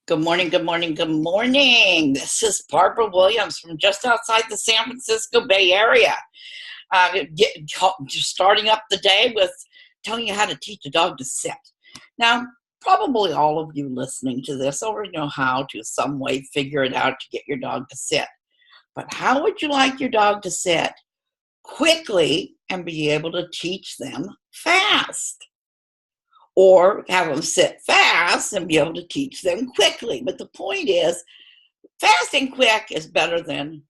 Good morning, good morning, good morning. This is Barbara Williams from just outside the San Francisco Bay Area. Just starting up the day with telling you how to teach a dog to sit. Now, probably all of you listening to this already know how to some way figure it out to get your dog to sit. But how would you like your dog to sit quickly and be able to teach them fast? Or have them sit fast and be able to teach them quickly. But the point is, fast and quick is better than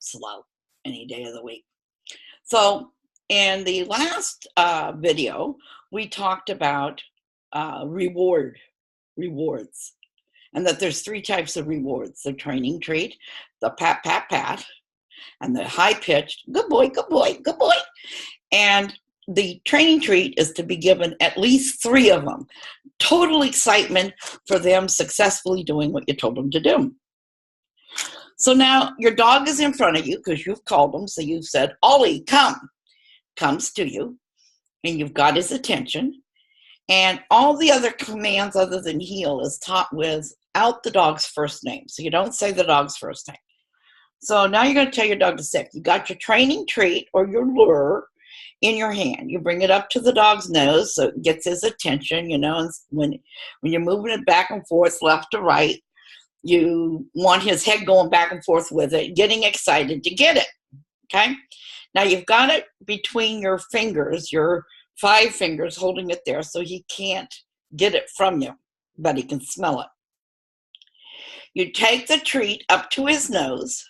slow any day of the week. So in the last video, we talked about rewards, and that there's three types of rewards: the training treat, the pat, pat, pat, and the high-pitched, good boy, good boy, good boy. And the training treat is to be given at least 3 of them. Total excitement for them successfully doing what you told them to do. So now your dog is in front of you because you've called him. So you've said, Ollie, come. Comes to you, and you've got his attention. And all the other commands other than heel is taught without the dog's first name. So you don't say the dog's first name. So now you're going to tell your dog to sit. You got your training treat or your lure in your hand. You bring it up to the dog's nose so it gets his attention, and when you're moving it back and forth, left to right, you want his head going back and forth with it, getting excited to get it, okay? Now you've got it between your fingers, your 5 fingers holding it there so he can't get it from you, but he can smell it. You take the treat up to his nose,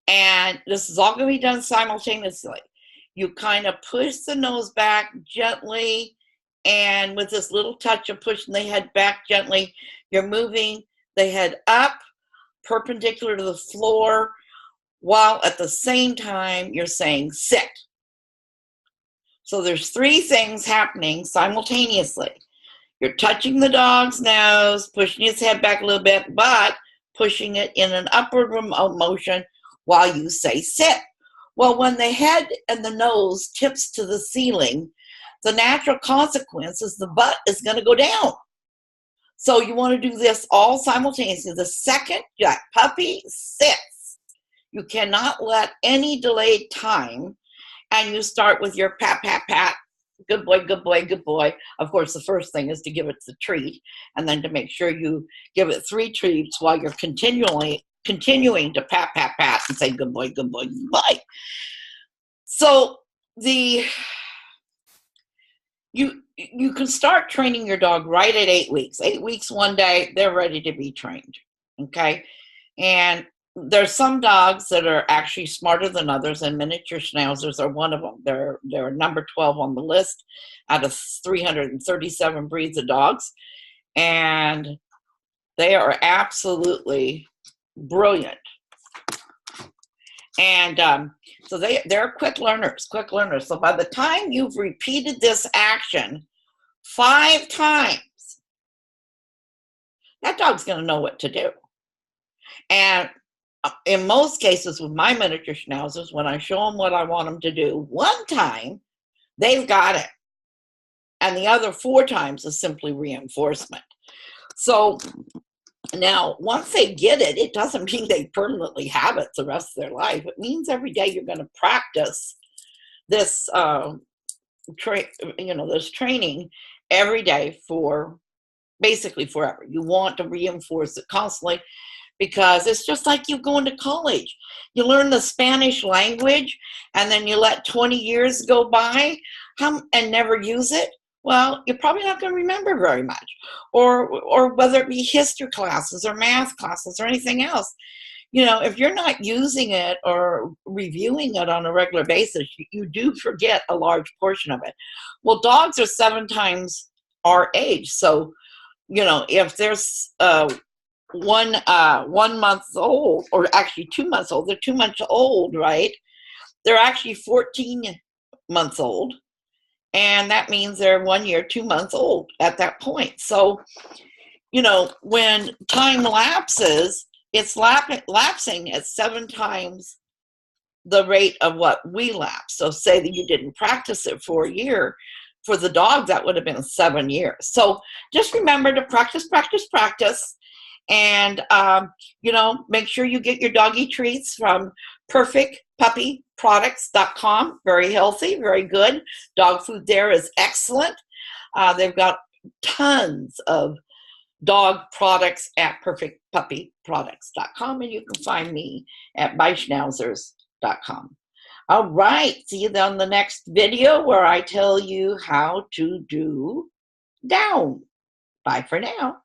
and this is all going to be done simultaneously. You kind of push the nose back gently, and with this little touch of pushing the head back gently, you're moving the head up perpendicular to the floor, while at the same time you're saying sit. So there's 3 things happening simultaneously. You're touching the dog's nose, pushing his head back a little bit, but pushing it in an upward motion while you say sit. Well, when the head and the nose tips to the ceiling, the natural consequence is the butt is going to go down. So you want to do this all simultaneously. The second that puppy sits, you cannot let any delayed time, and you start with your pat, pat, pat, good boy, good boy, good boy. Of course, the first thing is to give it the treat, and then to make sure you give it 3 treats while you're continuing to pat, pat, pat, and say good boy, good boy, good boy. So you can start training your dog right at 8 weeks. 8 weeks one day, they're ready to be trained, okay? And there's some dogs that are actually smarter than others, and miniature schnauzers are one of them. They're number 12 on the list out of 337 breeds of dogs, and they are absolutely brilliant. And so they're quick learners. So by the time you've repeated this action 5 times, that dog's going to know what to do. And in most cases with my miniature schnauzers, when I show them what I want them to do 1 time, they've got it. And the other 4 times is simply reinforcement. So now, once they get it, it doesn't mean they permanently have it the rest of their life. It means every day you're going to practice this, this training every day for basically forever. You want to reinforce it constantly because it's just like you going to college. You learn the Spanish language, and then you let 20 years go by and never use it. Well, you're probably not going to remember very much. Or whether it be history classes or math classes or anything else. If you're not using it or reviewing it on a regular basis, you do forget a large portion of it. Well, dogs are 7 times our age. So, if there's 1 month old, or actually 2 months old, they're 2 months old, right? They're actually 14 months old. And that means they're 1 year, 2 months old at that point. So, when time lapses, it's lapsing at 7 times the rate of what we lapse. So say that you didn't practice it for a year. for the dog, that would have been 7 years. So just remember to practice, practice, practice. And, you know, make sure you get your doggy treats from perfectpuppyproducts.com. Very healthy, very good. Dog food there is excellent. They've got tons of dog products at perfectpuppyproducts.com, and you can find me at byschnauzers.com. All right, see you on the next video where I tell you how to do down. Bye for now.